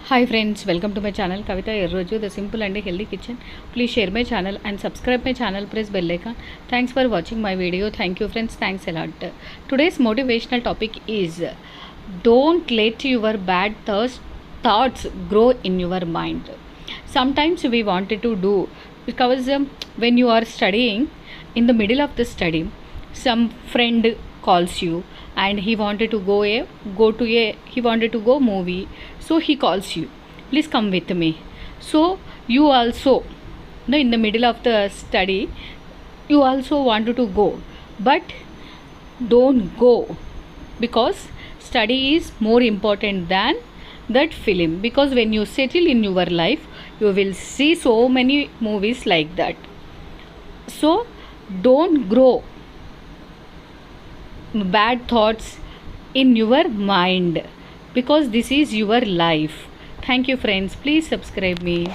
Hi friends, welcome to my channel Kavita Erroju, the simple and healthy kitchen. Please share my channel and subscribe my channel, press bell icon. Thanks for watching my video. Thank you friends, thanks a lot. Today's motivational topic is don't let your bad thoughts grow in your mind. Sometimes we wanted to do because when you are studying, in the middle of the study, some friend calls you and he wanted to go movie, so he calls you, please come with me. So you also, in the middle of the study, you also wanted to go, but don't go, because study is more important than that film. Because when you settle in your life, you will see so many movies like that. So don't grow bad thoughts in your mind, because this is your life. Thank you friends, please subscribe me.